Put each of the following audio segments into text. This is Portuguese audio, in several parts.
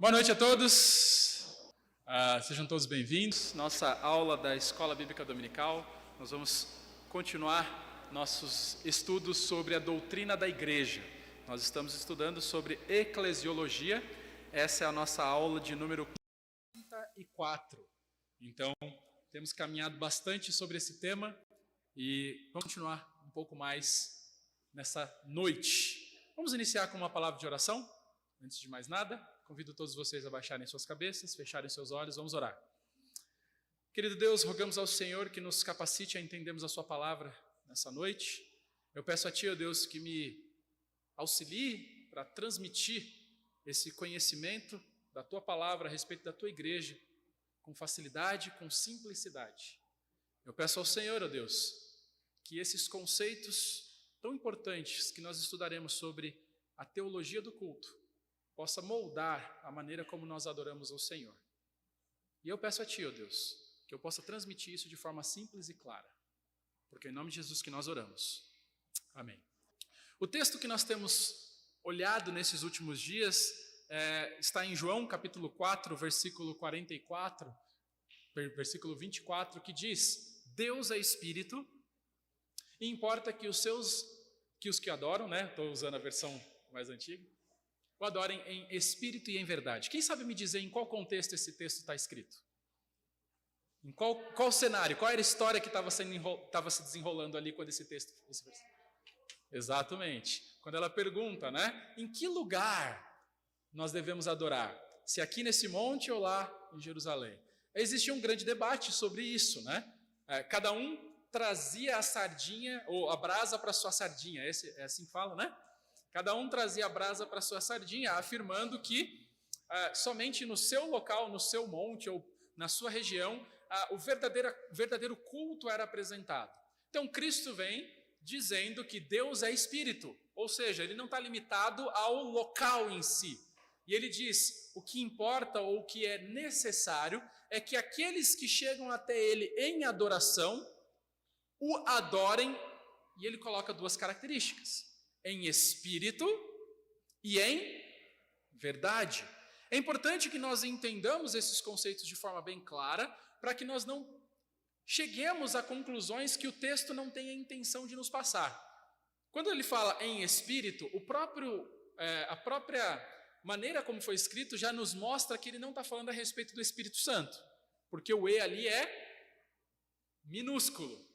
Boa noite a todos, sejam todos bem-vindos. Nossa aula da Escola Bíblica Dominical, nós vamos continuar nossos estudos sobre a doutrina da igreja. Nós estamos estudando sobre eclesiologia, essa é a nossa aula de número 44. Então, temos caminhado bastante sobre esse tema e vamos continuar um pouco mais nessa noite. Vamos iniciar com uma palavra de oração, antes de mais nada. Convido todos vocês a baixarem suas cabeças, fecharem seus olhos, vamos orar. Querido Deus, rogamos ao Senhor que nos capacite a entendermos a sua palavra nessa noite. Eu peço a Ti, ó Deus, que me auxilie para transmitir esse conhecimento da Tua palavra a respeito da Tua igreja com facilidade, com simplicidade. Eu peço ao Senhor, ó Deus, que esses conceitos tão importantes que nós estudaremos sobre a teologia do culto possa moldar a maneira como nós adoramos ao Senhor. E eu peço a Ti, ó Deus, que eu possa transmitir isso de forma simples e clara, porque é em nome de Jesus que nós oramos. Amém. O texto que nós temos olhado nesses últimos dias está em João capítulo 4, versículo 44, versículo 24, que diz: Deus é Espírito, e importa que os que adoram, né? Estou usando a versão mais antiga, o adorem em espírito e em verdade. Quem sabe me dizer em qual contexto esse texto está escrito? Em qual cenário? Qual era a história que estava se desenrolando ali quando esse texto... Exatamente. Quando ela pergunta, né? Em que lugar nós devemos adorar? Se aqui nesse monte ou lá em Jerusalém? Existia um grande debate sobre isso, né? Cada um trazia a sardinha, ou a brasa para a sua sardinha. É assim que fala, né? Cada um trazia a brasa para a sua sardinha, afirmando que somente no seu local, no seu monte ou na sua região, o verdadeiro culto era apresentado. Então, Cristo vem dizendo que Deus é Espírito, ou seja, Ele não está limitado ao local em si. E Ele diz, o que importa ou o que é necessário é que aqueles que chegam até Ele em adoração, o adorem, e Ele coloca duas características: em espírito e em verdade. É importante que nós entendamos esses conceitos de forma bem clara, para que nós não cheguemos a conclusões que o texto não tem a intenção de nos passar. Quando ele fala em espírito, a própria maneira como foi escrito já nos mostra que ele não está falando a respeito do Espírito Santo, porque o E ali é minúsculo.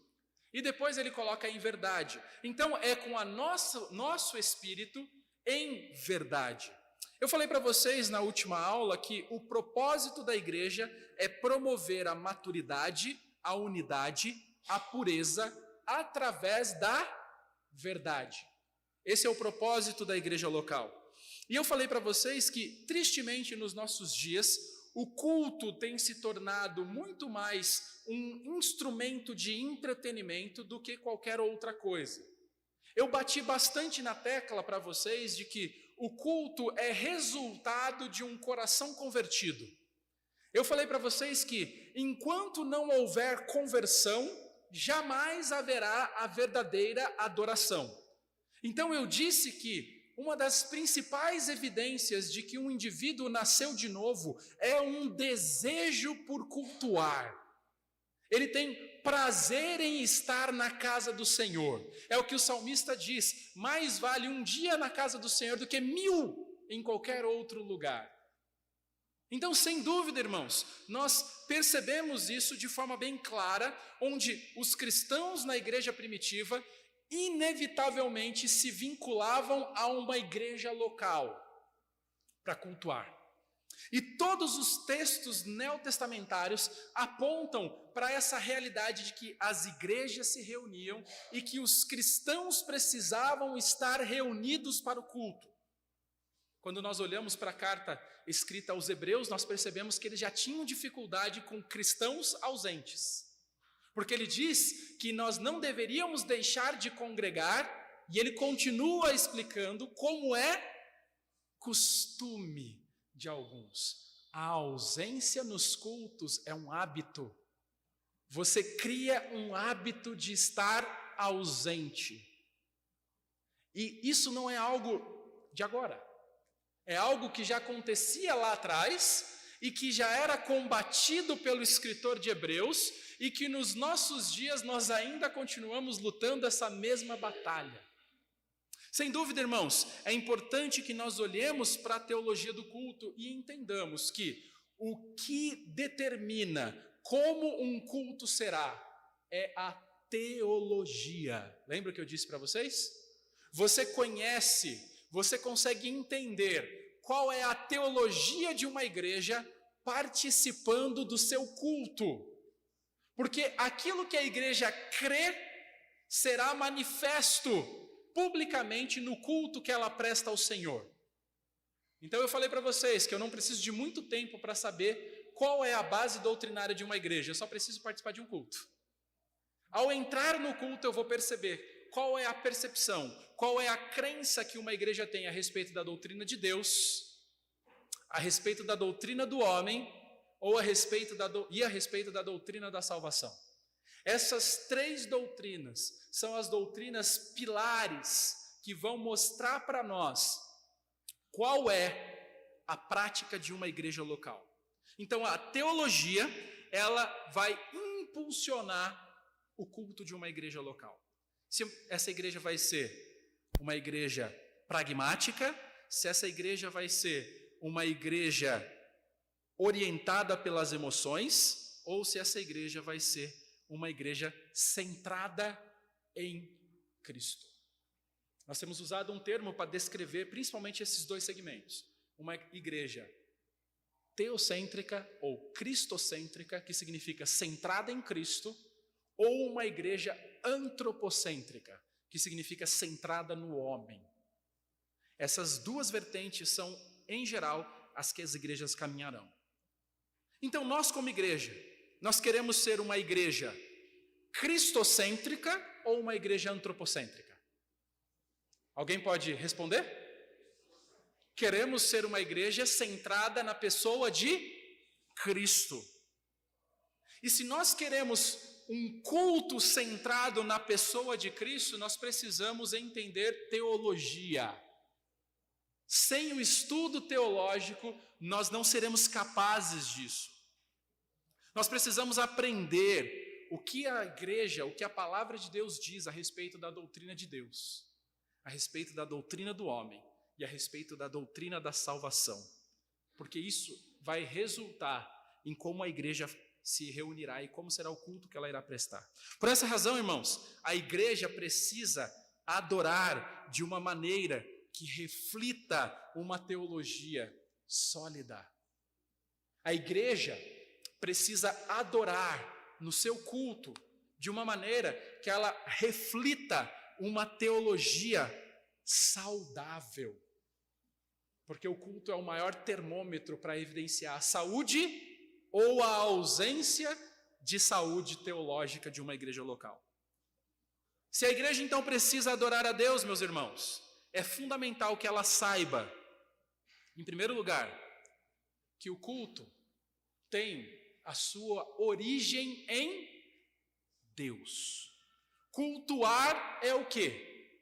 E depois ele coloca em verdade. Então é com a nosso espírito em verdade. Eu falei para vocês na última aula que o propósito da igreja é promover a maturidade, a unidade, a pureza através da verdade. Esse é o propósito da igreja local. E eu falei para vocês que, tristemente, nos nossos dias, o culto tem se tornado muito mais um instrumento de entretenimento do que qualquer outra coisa. Eu bati bastante na tecla para vocês de que o culto é resultado de um coração convertido. Eu falei para vocês que, enquanto não houver conversão, jamais haverá a verdadeira adoração. Então eu disse que uma das principais evidências de que um indivíduo nasceu de novo é um desejo por cultuar. Ele tem prazer em estar na casa do Senhor. É o que o salmista diz: mais vale um dia na casa do Senhor do que 1000 em qualquer outro lugar. Então, sem dúvida, irmãos, nós percebemos isso de forma bem clara, onde os cristãos na igreja primitiva inevitavelmente se vinculavam a uma igreja local para cultuar. E todos os textos neotestamentários apontam para essa realidade de que as igrejas se reuniam e que os cristãos precisavam estar reunidos para o culto. Quando nós olhamos para a carta escrita aos Hebreus, nós percebemos que eles já tinham dificuldade com cristãos ausentes. Porque ele diz que nós não deveríamos deixar de congregar, e ele continua explicando como é costume de alguns. A ausência nos cultos é um hábito. Você cria um hábito de estar ausente. E isso não é algo de agora. É algo que já acontecia lá atrás e que já era combatido pelo escritor de Hebreus e que nos nossos dias nós ainda continuamos lutando essa mesma batalha. Sem dúvida, irmãos, é importante que nós olhemos para a teologia do culto e entendamos que o que determina como um culto será é a teologia. Lembra o que eu disse para vocês? Você conhece, você consegue entender qual é a teologia de uma igreja participando do seu culto. Porque aquilo que a igreja crê será manifesto publicamente no culto que ela presta ao Senhor. Então eu falei para vocês que eu não preciso de muito tempo para saber qual é a base doutrinária de uma igreja, eu só preciso participar de um culto. Ao entrar no culto eu vou perceber qual é a percepção, qual é a crença que uma igreja tem a respeito da doutrina de Deus, a respeito da doutrina do homem, ou a respeito da doutrina da salvação. Essas três doutrinas são as doutrinas pilares que vão mostrar para nós qual é a prática de uma igreja local. Então a teologia, ela vai impulsionar o culto de uma igreja local. Se essa igreja vai ser uma igreja pragmática, se essa igreja vai ser uma igreja orientada pelas emoções, ou se essa igreja vai ser uma igreja centrada em Cristo. Nós temos usado um termo para descrever principalmente esses dois segmentos. Uma igreja teocêntrica ou cristocêntrica, que significa centrada em Cristo, ou uma igreja antropocêntrica, que significa centrada no homem. Essas duas vertentes são, em geral, as que as igrejas caminharão. Então, nós como igreja, nós queremos ser uma igreja cristocêntrica ou uma igreja antropocêntrica? Alguém pode responder? Queremos ser uma igreja centrada na pessoa de Cristo. E se nós queremos um culto centrado na pessoa de Cristo, nós precisamos entender teologia. Sem o estudo teológico, nós não seremos capazes disso. Nós precisamos aprender o que a igreja, o que a palavra de Deus diz a respeito da doutrina de Deus, a respeito da doutrina do homem e a respeito da doutrina da salvação. Porque isso vai resultar em como a igreja se reunirá e como será o culto que ela irá prestar. Por essa razão, irmãos, a igreja precisa adorar de uma maneira que reflita uma teologia sólida. A igreja precisa adorar no seu culto de uma maneira que ela reflita uma teologia saudável. Porque o culto é o maior termômetro para evidenciar a saúde ou a ausência de saúde teológica de uma igreja local. Se a igreja então precisa adorar a Deus, meus irmãos, é fundamental que ela saiba, em primeiro lugar, que o culto tem a sua origem em Deus. Cultuar é o quê?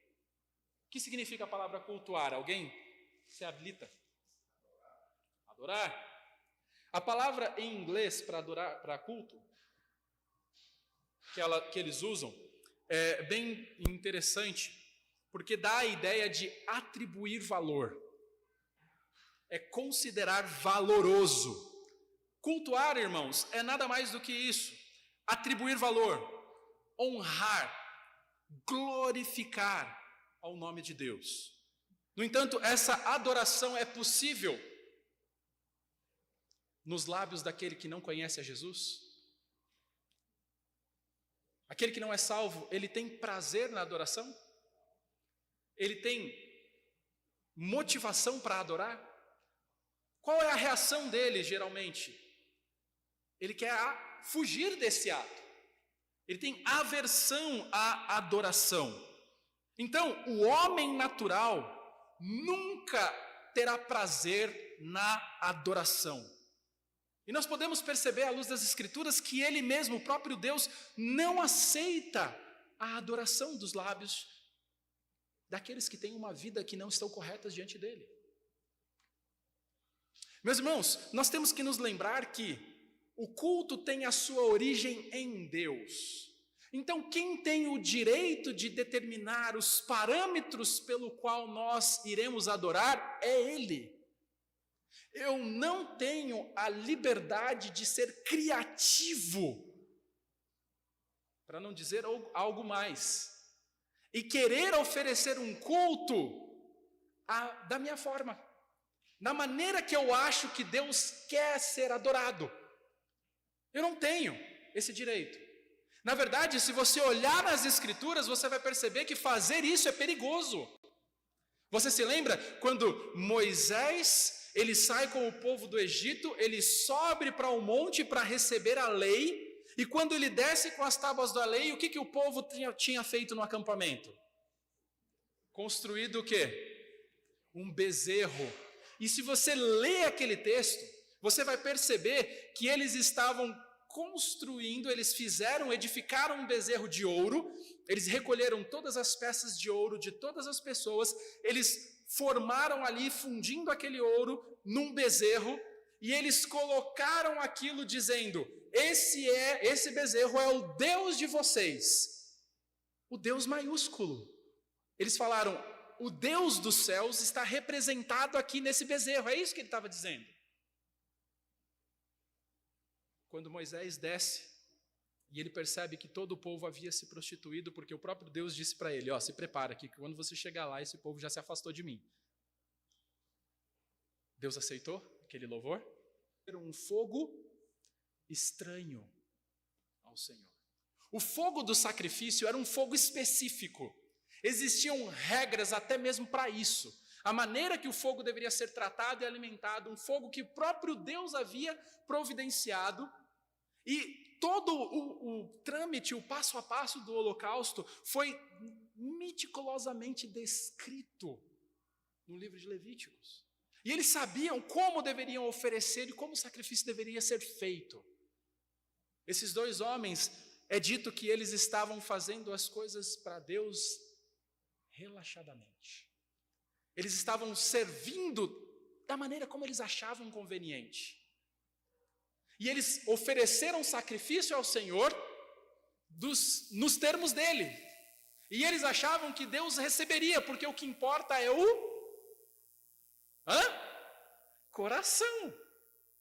O que significa a palavra cultuar? Alguém se habilita? Adorar. A palavra em inglês para adorar, para culto, que eles usam, é bem interessante, porque dá a ideia de atribuir valor. É considerar valoroso. Cultuar, irmãos, é nada mais do que isso. Atribuir valor, honrar, glorificar ao nome de Deus. No entanto, essa adoração é possível nos lábios daquele que não conhece a Jesus? Aquele que não é salvo, ele tem prazer na adoração? Ele tem motivação para adorar? Qual é a reação dele, geralmente? Ele quer fugir desse ato. Ele tem aversão à adoração. Então, o homem natural nunca terá prazer na adoração. E nós podemos perceber à luz das Escrituras que ele mesmo, o próprio Deus, não aceita a adoração dos lábios daqueles que têm uma vida que não estão corretas diante dele. Meus irmãos, nós temos que nos lembrar que o culto tem a sua origem em Deus. Então, quem tem o direito de determinar os parâmetros pelo qual nós iremos adorar é Ele. Eu não tenho a liberdade de ser criativo, para não dizer algo mais, e querer oferecer um culto da minha forma, na maneira que eu acho que Deus quer ser adorado. Eu não tenho esse direito. Na verdade, se você olhar nas Escrituras, você vai perceber que fazer isso é perigoso. Você se lembra quando Moisés, ele sai com o povo do Egito, ele sobe para o monte para receber a lei, e quando ele desce com as tábuas da lei, o que o povo tinha feito no acampamento? Construído o quê? Um bezerro. E se você lê aquele texto, você vai perceber que eles estavam construindo, edificaram um bezerro de ouro, eles recolheram todas as peças de ouro de todas as pessoas, eles formaram ali, fundindo aquele ouro num bezerro, e eles colocaram aquilo dizendo: esse bezerro é o Deus de vocês, o Deus maiúsculo. Eles falaram: o Deus dos céus está representado aqui nesse bezerro, é isso que ele estava dizendo. Quando Moisés desce e ele percebe que todo o povo havia se prostituído, porque o próprio Deus disse para ele: se prepara que quando você chegar lá, esse povo já se afastou de mim. Deus aceitou aquele louvor? Era um fogo estranho ao Senhor. O fogo do sacrifício era um fogo específico. Existiam regras até mesmo para isso. A maneira que o fogo deveria ser tratado e alimentado, um fogo que o próprio Deus havia providenciado. E todo o trâmite, o passo a passo do holocausto foi meticulosamente descrito no livro de Levíticos. E eles sabiam como deveriam oferecer e como o sacrifício deveria ser feito. Esses dois homens, é dito que eles estavam fazendo as coisas para Deus relaxadamente. Eles estavam servindo da maneira como eles achavam conveniente. E eles ofereceram sacrifício ao Senhor nos termos dele. E eles achavam que Deus receberia, porque o que importa é o coração.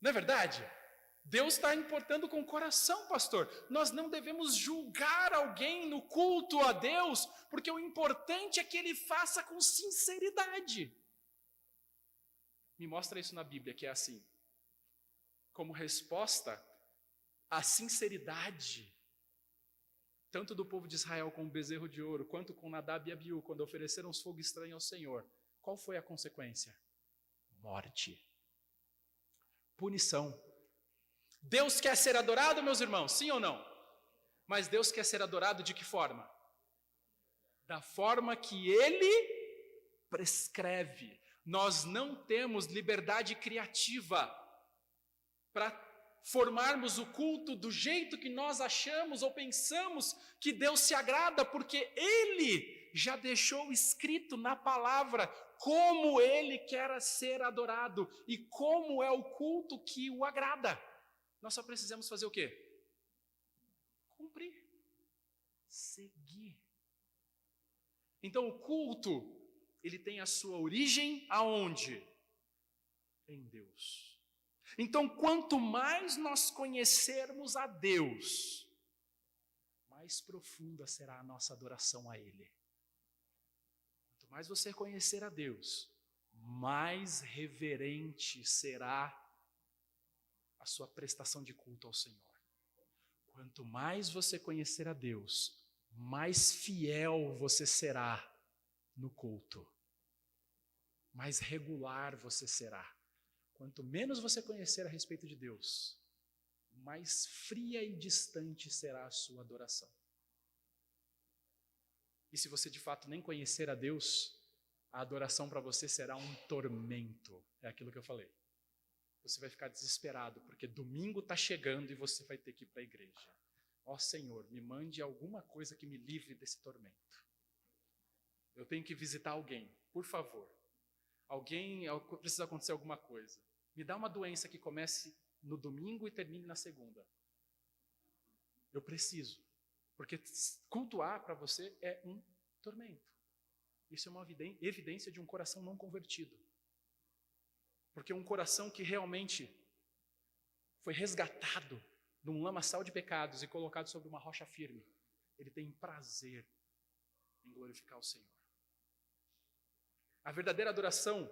Não é verdade? Deus está importando com o coração, pastor. Nós não devemos julgar alguém no culto a Deus, porque o importante é que ele faça com sinceridade. Me mostra isso na Bíblia, que é assim. Como resposta à sinceridade, tanto do povo de Israel com o bezerro de ouro, quanto com Nadab e Abiú, quando ofereceram os fogo estranho ao Senhor, qual foi a consequência? Morte. Punição. Deus quer ser adorado, meus irmãos, sim ou não? Mas Deus quer ser adorado de que forma? Da forma que Ele prescreve. Nós não temos liberdade criativa para formarmos o culto do jeito que nós achamos ou pensamos que Deus se agrada, porque Ele já deixou escrito na palavra como Ele quer ser adorado e como é o culto que o agrada. Nós só precisamos fazer o quê? Cumprir. Seguir. Então o culto, ele tem a sua origem aonde? Em Deus. Então, quanto mais nós conhecermos a Deus, mais profunda será a nossa adoração a Ele. Quanto mais você conhecer a Deus, mais reverente será a sua prestação de culto ao Senhor. Quanto mais você conhecer a Deus, mais fiel você será no culto. Mais regular você será. Quanto menos você conhecer a respeito de Deus, mais fria e distante será a sua adoração. E se você de fato nem conhecer a Deus, a adoração para você será um tormento. É aquilo que eu falei. Você vai ficar desesperado, porque domingo está chegando e você vai ter que ir para a igreja. Ó Senhor, me mande alguma coisa que me livre desse tormento. Eu tenho que visitar alguém, por favor. Precisa acontecer alguma coisa. Me dá uma doença que comece no domingo e termine na segunda. Eu preciso. Porque cultuar para você é um tormento. Isso é uma evidência de um coração não convertido. Porque um coração que realmente foi resgatado de um lamaçal de pecados e colocado sobre uma rocha firme, ele tem prazer em glorificar o Senhor. A verdadeira adoração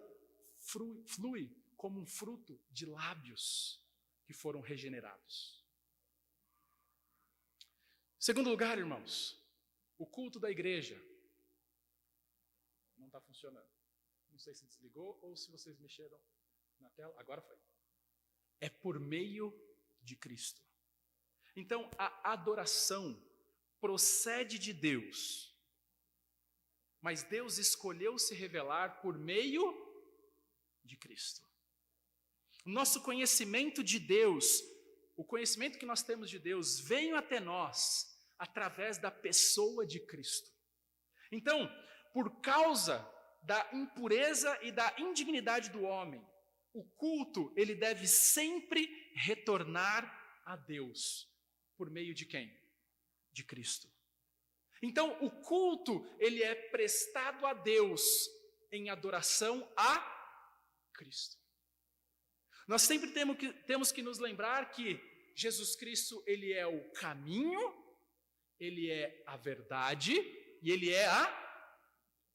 flui como um fruto de lábios que foram regenerados. Segundo lugar, irmãos, o culto da igreja não está funcionando. Não sei se desligou ou se vocês mexeram na tela. Agora foi. É por meio de Cristo. Então, a adoração procede de Deus, mas Deus escolheu se revelar por meio de Cristo. O nosso conhecimento de Deus, o conhecimento que nós temos de Deus, veio até nós através da pessoa de Cristo. Então, por causa da impureza e da indignidade do homem, o culto, ele deve sempre retornar a Deus. Por meio de quem? De Cristo. Então, o culto, ele é prestado a Deus em adoração a Cristo. Nós sempre temos que nos lembrar que Jesus Cristo, ele é o caminho, ele é a verdade e ele é a...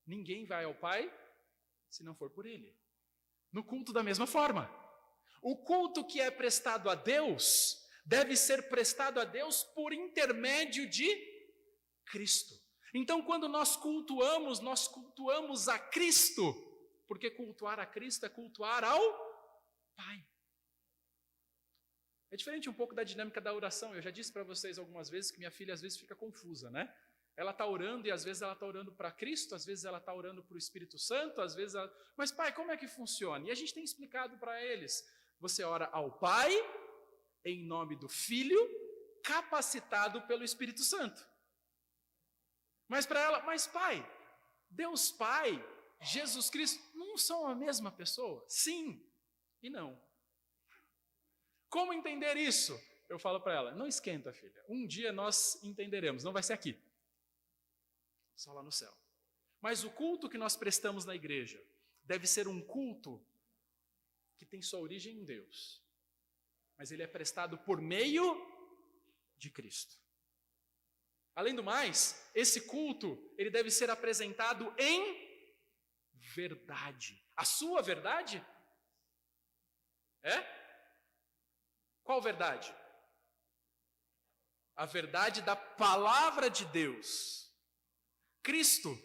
Ninguém vai ao Pai se não for por ele. No culto da mesma forma. O culto que é prestado a Deus deve ser prestado a Deus por intermédio de Cristo. Então, quando nós cultuamos a Cristo, porque cultuar a Cristo é cultuar ao Pai. É diferente um pouco da dinâmica da oração. Eu já disse para vocês algumas vezes que minha filha às vezes fica confusa, né? Ela está orando e às vezes ela está orando para Cristo, às vezes ela está orando para o Espírito Santo, às vezes ela... Mas pai, como é que funciona? E a gente tem explicado para eles. Você ora ao Pai, em nome do Filho, capacitado pelo Espírito Santo. Mas para ela, mas pai, Deus Pai, Jesus Cristo, não são a mesma pessoa? Sim e não. Como entender isso? Eu falo para ela, não esquenta, filha. Um dia nós entenderemos, não vai ser aqui. Só lá no céu. Mas o culto que nós prestamos na igreja deve ser um culto que tem sua origem em Deus. Mas ele é prestado por meio de Cristo. Além do mais, esse culto, ele deve ser apresentado em verdade. A sua verdade? É? Qual verdade? A verdade da palavra de Deus. Cristo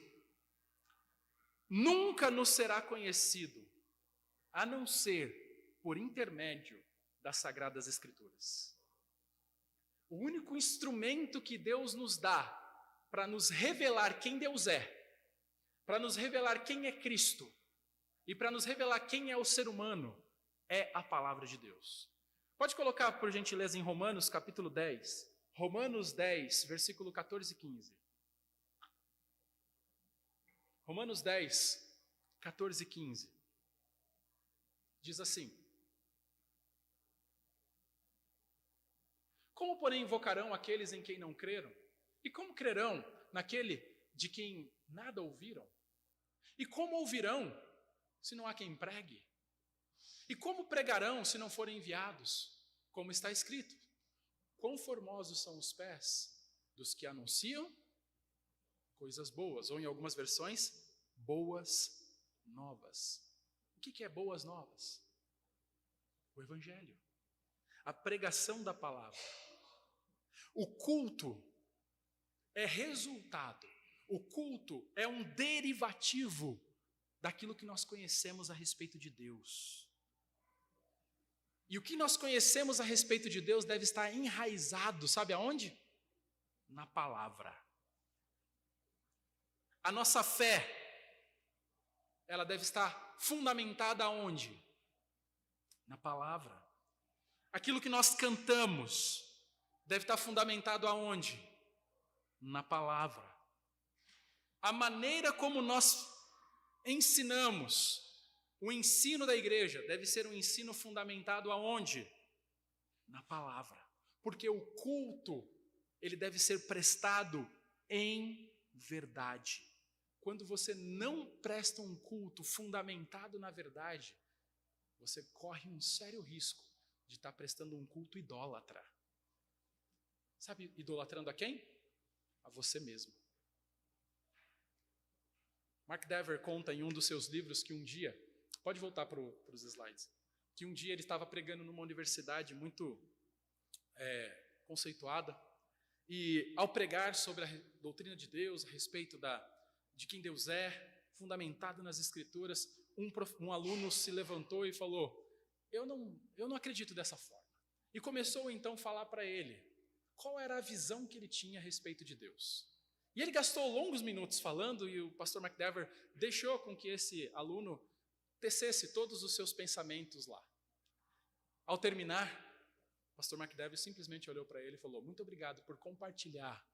nunca nos será conhecido, a não ser por intermédio das Sagradas Escrituras. O único instrumento que Deus nos dá para nos revelar quem Deus é, para nos revelar quem é Cristo e para nos revelar quem é o ser humano, é a palavra de Deus. Pode colocar, por gentileza, em Romanos capítulo 10. Romanos 10, versículo 14 e 15. Romanos 10, 14 e 15. Diz assim: como, porém, invocarão aqueles em quem não creram? E como crerão naquele de quem nada ouviram? E como ouvirão, se não há quem pregue? E como pregarão, se não forem enviados? Como está escrito: quão formosos são os pés dos que anunciam coisas boas, ou em algumas versões, boas novas. O que é boas novas? O Evangelho, a pregação da palavra. O culto é resultado, o culto é um derivativo daquilo que nós conhecemos a respeito de Deus. E o que nós conhecemos a respeito de Deus deve estar enraizado, sabe aonde? Na palavra. A nossa fé, ela deve estar fundamentada aonde? Na palavra. Aquilo que nós cantamos deve estar fundamentado aonde? Na palavra. A maneira como nós ensinamos O ensino da igreja deve ser um ensino fundamentado aonde? Na palavra. Porque o culto, ele deve ser prestado em verdade. Quando você não presta um culto fundamentado na verdade, você corre um sério risco de estar prestando um culto idólatra. Sabe, idolatrando a quem? A você mesmo. Mark Dever conta em um dos seus livros que um dia, pode voltar para os slides, que um dia ele estava pregando numa universidade muito conceituada, e ao pregar sobre a doutrina de Deus, a respeito de quem Deus é, fundamentado nas Escrituras, um aluno se levantou e falou, eu não acredito dessa forma. E começou então a falar para ele qual era a visão que ele tinha a respeito de Deus. E ele gastou longos minutos falando, e o pastor McDever deixou com que esse aluno tecesse todos os seus pensamentos lá. Ao terminar, o pastor McDever simplesmente olhou para ele e falou, muito obrigado por compartilhar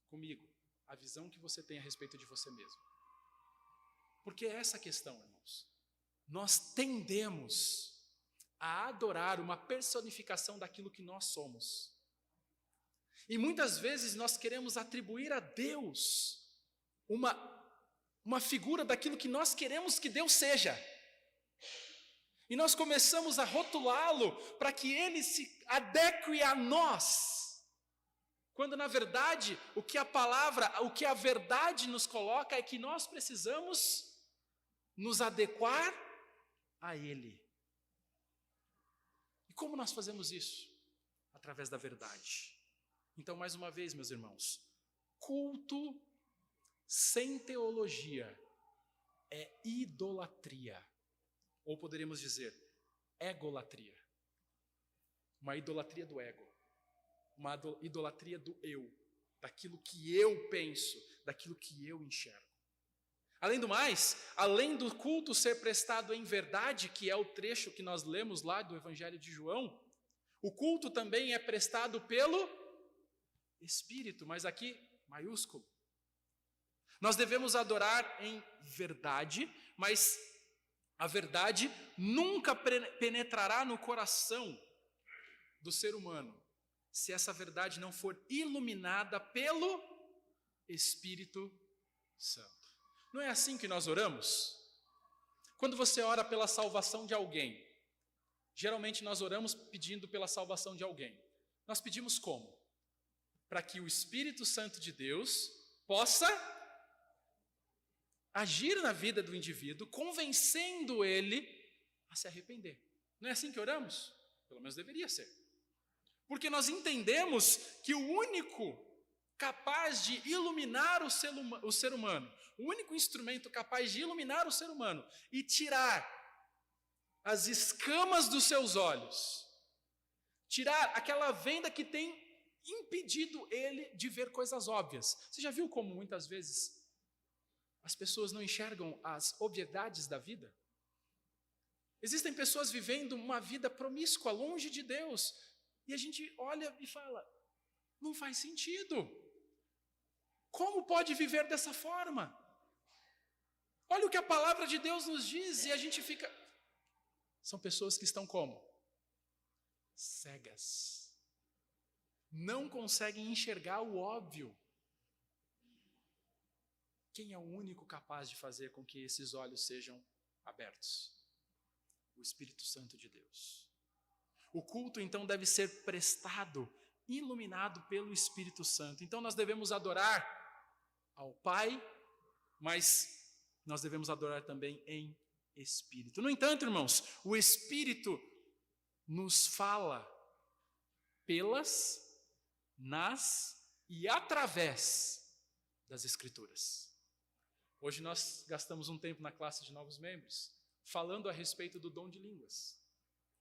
comigo a visão que você tem a respeito de você mesmo. Porque é essa a questão, irmãos. Nós tendemos a adorar uma personificação daquilo que nós somos. E muitas vezes nós queremos atribuir a Deus uma figura daquilo que nós queremos que Deus seja. E nós começamos a rotulá-lo para que ele se adeque a nós. Quando na verdade, o que a verdade nos coloca é que nós precisamos nos adequar a ele. E como nós fazemos isso? Através da verdade. Então, mais uma vez, meus irmãos, culto sem teologia é idolatria. Ou poderíamos dizer, egolatria. Uma idolatria do ego. Uma idolatria do eu. Daquilo que eu penso, daquilo que eu enxergo. Além do mais, além do culto ser prestado em verdade, que é o trecho que nós lemos lá do Evangelho de João, o culto também é prestado pelo Espírito, mas aqui, maiúsculo. Nós devemos adorar em verdade, mas a verdade nunca penetrará no coração do ser humano, se essa verdade não for iluminada pelo Espírito Santo. Não é assim que nós oramos? Quando você ora pela salvação de alguém, geralmente nós oramos pedindo pela salvação de alguém. Nós pedimos como? Para que o Espírito Santo de Deus possa agir na vida do indivíduo, convencendo ele a se arrepender. Não é assim que oramos? Pelo menos deveria ser. Porque nós entendemos que o único capaz de iluminar o ser humano, o único instrumento capaz de iluminar o ser humano e tirar as escamas dos seus olhos, tirar aquela venda que tem impedido ele de ver coisas óbvias. Você já viu como muitas vezes as pessoas não enxergam as obviedades da vida? Existem pessoas vivendo uma vida promíscua, longe de Deus, e a gente olha e fala, não faz sentido. Como pode viver dessa forma? Olha o que a palavra de Deus nos diz e a gente fica... São pessoas que estão como? Cegas. Não conseguem enxergar o óbvio. Quem é o único capaz de fazer com que esses olhos sejam abertos? O Espírito Santo de Deus. O culto, então, deve ser prestado, iluminado pelo Espírito Santo. Então, nós devemos adorar ao Pai, mas nós devemos adorar também em Espírito. No entanto, irmãos, o Espírito nos fala pelas, nas e através das Escrituras. Hoje nós gastamos um tempo na classe de novos membros falando a respeito do dom de línguas.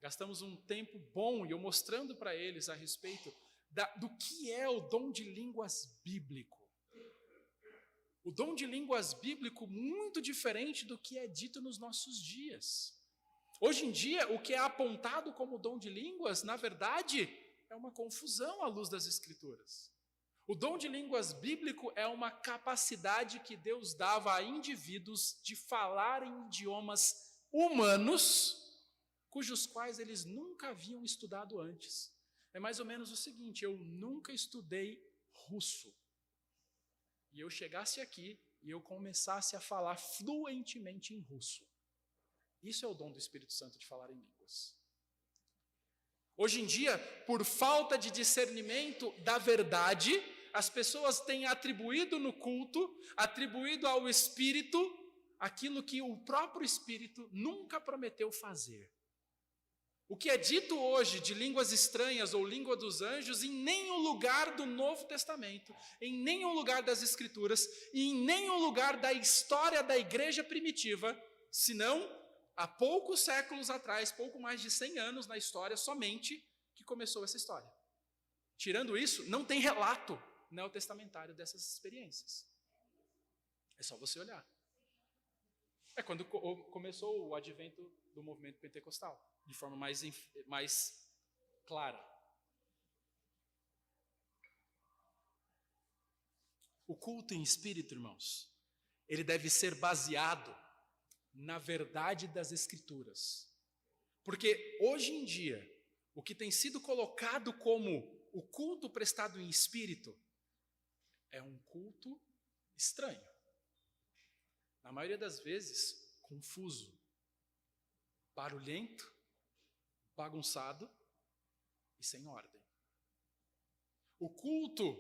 Gastamos um tempo bom e eu mostrando para eles a respeito do que é o dom de línguas bíblico. O dom de línguas bíblico muito diferente do que é dito nos nossos dias. Hoje em dia, o que é apontado como dom de línguas, na verdade, é uma confusão à luz das Escrituras. O dom de línguas bíblico é uma capacidade que Deus dava a indivíduos de falar em idiomas humanos, cujos quais eles nunca haviam estudado antes. É mais ou menos o seguinte: eu nunca estudei russo. E eu chegasse aqui e eu começasse a falar fluentemente em russo. Isso é o dom do Espírito Santo de falar em línguas. Hoje em dia, por falta de discernimento da verdade, as pessoas têm atribuído no culto, atribuído ao Espírito, aquilo que o próprio Espírito nunca prometeu fazer. O que é dito hoje de línguas estranhas ou língua dos anjos, em nenhum lugar do Novo Testamento, em nenhum lugar das Escrituras e em nenhum lugar da história da igreja primitiva, senão há poucos séculos atrás, pouco mais de 100 anos na história somente, que começou essa história. Tirando isso, não tem relato neotestamentário dessas experiências. É só você olhar. É quando começou o advento do movimento pentecostal, de forma mais clara. O culto em espírito, irmãos, ele deve ser baseado na verdade das Escrituras. Porque hoje em dia, o que tem sido colocado como o culto prestado em espírito é um culto estranho. Na maioria das vezes, confuso, barulhento, bagunçado e sem ordem. O culto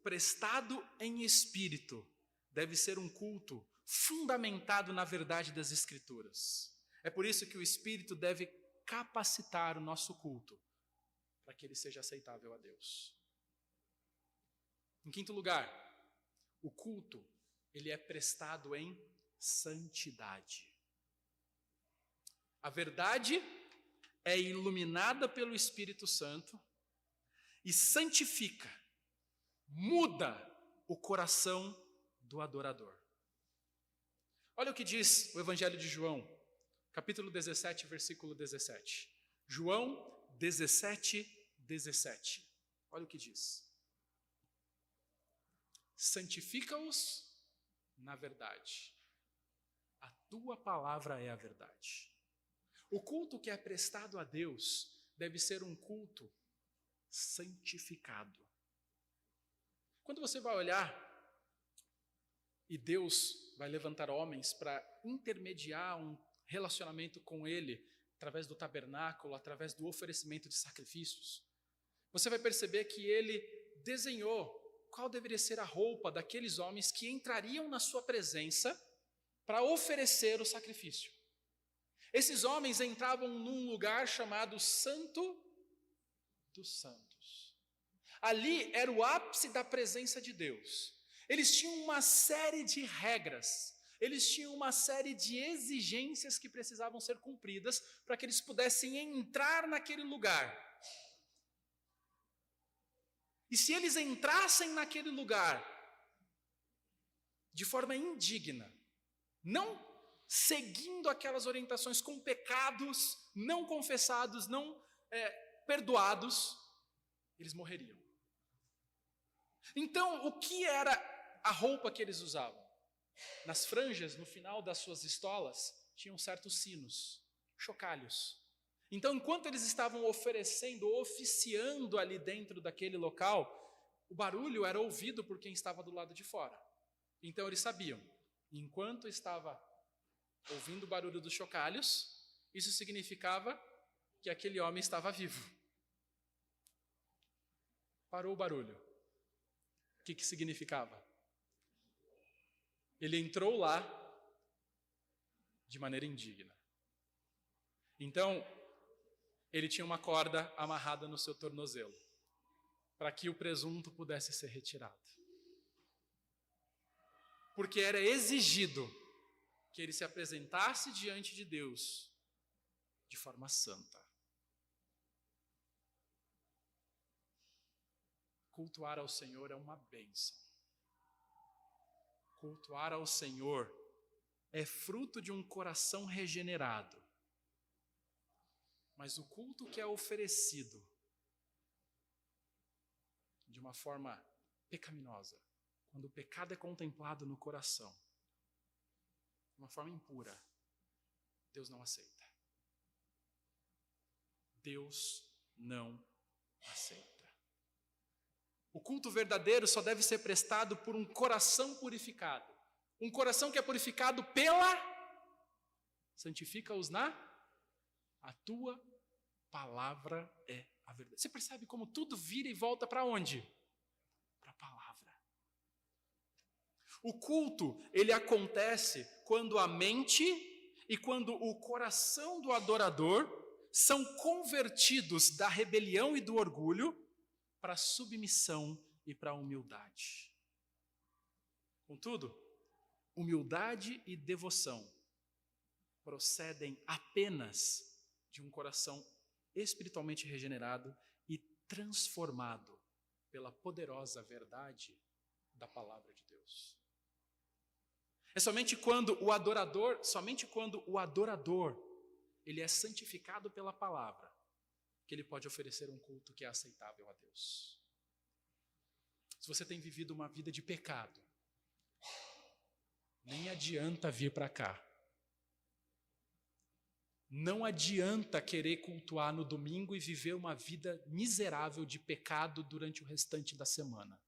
prestado em espírito deve ser um culto fundamentado na verdade das Escrituras. É por isso que o Espírito deve capacitar o nosso culto para que ele seja aceitável a Deus. Em quinto lugar, o culto, ele é prestado em santidade. A verdade é iluminada pelo Espírito Santo e santifica, muda o coração do adorador. Olha o que diz o Evangelho de João, capítulo 17, versículo 17. João 17, 17. Olha o que diz. Santifica-os na verdade. A tua palavra é a verdade. O culto que é prestado a Deus deve ser um culto santificado. Quando você vai olhar e Deus vai levantar homens para intermediar um relacionamento com Ele, através do tabernáculo, através do oferecimento de sacrifícios, você vai perceber que Ele desenhou qual deveria ser a roupa daqueles homens que entrariam na sua presença para oferecer o sacrifício. Esses homens entravam num lugar chamado Santo dos Santos. Ali era o ápice da presença de Deus. Eles tinham uma série de regras, eles tinham uma série de exigências que precisavam ser cumpridas para que eles pudessem entrar naquele lugar. E se eles entrassem naquele lugar de forma indigna, não seguindo aquelas orientações, com pecados não confessados, não perdoados, eles morreriam. Então, o que era a roupa que eles usavam? Nas franjas, no final das suas estolas, tinham certos sinos, chocalhos. Então, enquanto eles estavam oficiando ali dentro daquele local, o barulho era ouvido por quem estava do lado de fora. Então, eles sabiam, enquanto estava ouvindo o barulho dos chocalhos, isso significava que aquele homem estava vivo. Parou o barulho. O que significava? Ele entrou lá de maneira indigna. Então, ele tinha uma corda amarrada no seu tornozelo, para que o presunto pudesse ser retirado. Porque era exigido que ele se apresentasse diante de Deus de forma santa. Cultuar ao Senhor é uma bênção. Cultuar ao Senhor é fruto de um coração regenerado. Mas o culto que é oferecido de uma forma pecaminosa, quando o pecado é contemplado no coração, de uma forma impura, Deus não aceita. Deus não aceita. O culto verdadeiro só deve ser prestado por um coração purificado. Um coração que é purificado santifica-os a tua palavra é a verdade. Você percebe como tudo vira e volta para onde? Para a palavra. O culto, ele acontece quando a mente e quando o coração do adorador são convertidos da rebelião e do orgulho para a submissão e para a humildade. Contudo, humildade e devoção procedem apenas de um coração espiritualmente regenerado e transformado pela poderosa verdade da palavra de Deus. É somente quando o adorador, ele é santificado pela palavra, que ele pode oferecer um culto que é aceitável a Deus. Se você tem vivido uma vida de pecado, nem adianta vir para cá. Não adianta querer cultuar no domingo e viver uma vida miserável de pecado durante o restante da semana.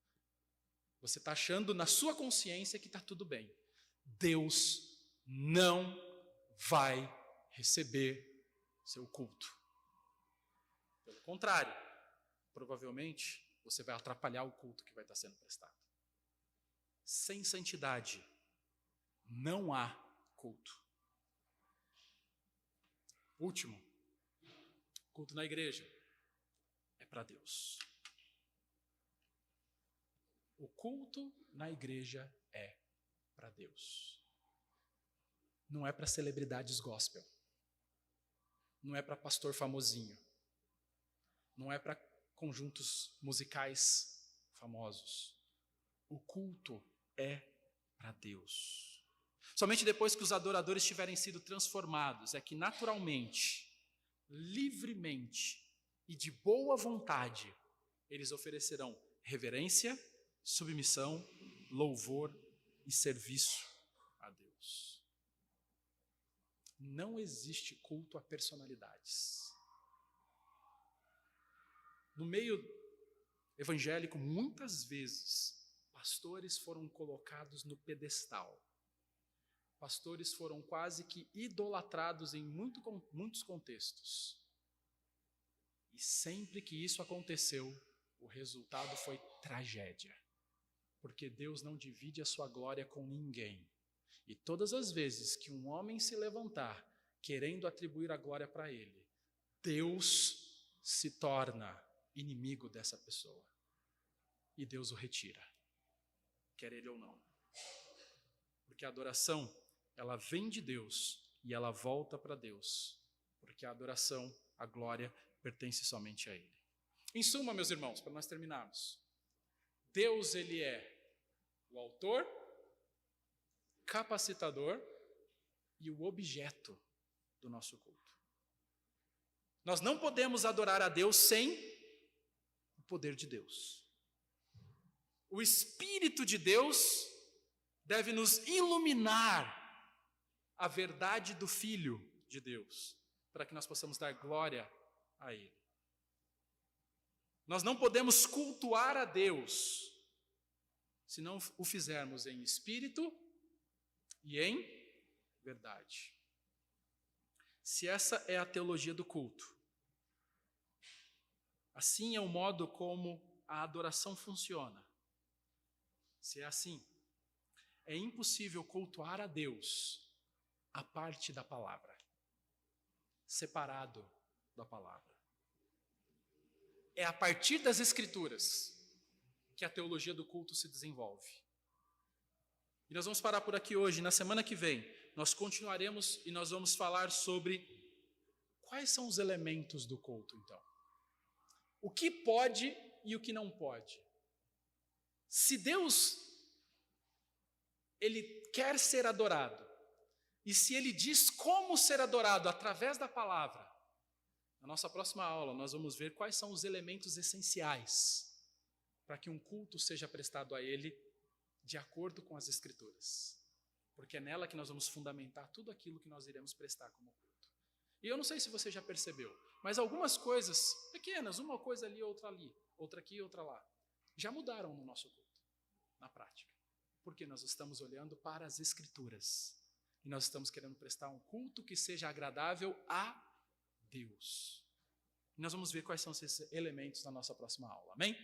Você está achando na sua consciência que está tudo bem. Deus não vai receber seu culto. Pelo contrário, provavelmente você vai atrapalhar o culto que vai estar sendo prestado. Sem santidade, não há culto. Último, culto na igreja é para Deus. O culto na igreja é para Deus. Não é para celebridades gospel. Não é para pastor famosinho. Não é para conjuntos musicais famosos. O culto é para Deus. Somente depois que os adoradores tiverem sido transformados é que naturalmente, livremente e de boa vontade, eles oferecerão reverência, submissão, louvor e serviço a Deus. Não existe culto a personalidades. No meio evangélico, muitas vezes, pastores foram colocados no pedestal. Pastores foram quase que idolatrados em muitos contextos. E sempre que isso aconteceu, o resultado foi tragédia. Porque Deus não divide a sua glória com ninguém. E todas as vezes que um homem se levantar, querendo atribuir a glória para ele, Deus se torna inimigo dessa pessoa. E Deus o retira, quer ele ou não. Porque a adoração, ela vem de Deus e ela volta para Deus. Porque a adoração, a glória, pertence somente a Ele. Em suma, meus irmãos, para nós terminarmos, Deus, Ele é o autor, capacitador e o objeto do nosso culto. Nós não podemos adorar a Deus sem o poder de Deus. O Espírito de Deus deve nos iluminar a verdade do Filho de Deus, para que nós possamos dar glória a Ele. Nós não podemos cultuar a Deus se não o fizermos em espírito e em verdade. Se essa é a teologia do culto, assim é o modo como a adoração funciona. Se é assim, é impossível cultuar a Deus a parte da palavra, separado da palavra. É a partir das Escrituras que a teologia do culto se desenvolve. E nós vamos parar por aqui hoje. Na semana que vem, nós continuaremos e nós vamos falar sobre quais são os elementos do culto, então. O que pode e o que não pode. Se Deus, Ele quer ser adorado, e se Ele diz como ser adorado através da palavra, na nossa próxima aula nós vamos ver quais são os elementos essenciais para que um culto seja prestado a Ele de acordo com as Escrituras. porque é nela que nós vamos fundamentar tudo aquilo que nós iremos prestar como culto. E eu não sei se você já percebeu, mas algumas coisas pequenas, uma coisa ali, outra aqui, outra lá, já mudaram no nosso culto, na prática. Porque nós estamos olhando para as Escrituras. E nós estamos querendo prestar um culto que seja agradável a Deus. E nós vamos ver quais são esses elementos na nossa próxima aula. Amém?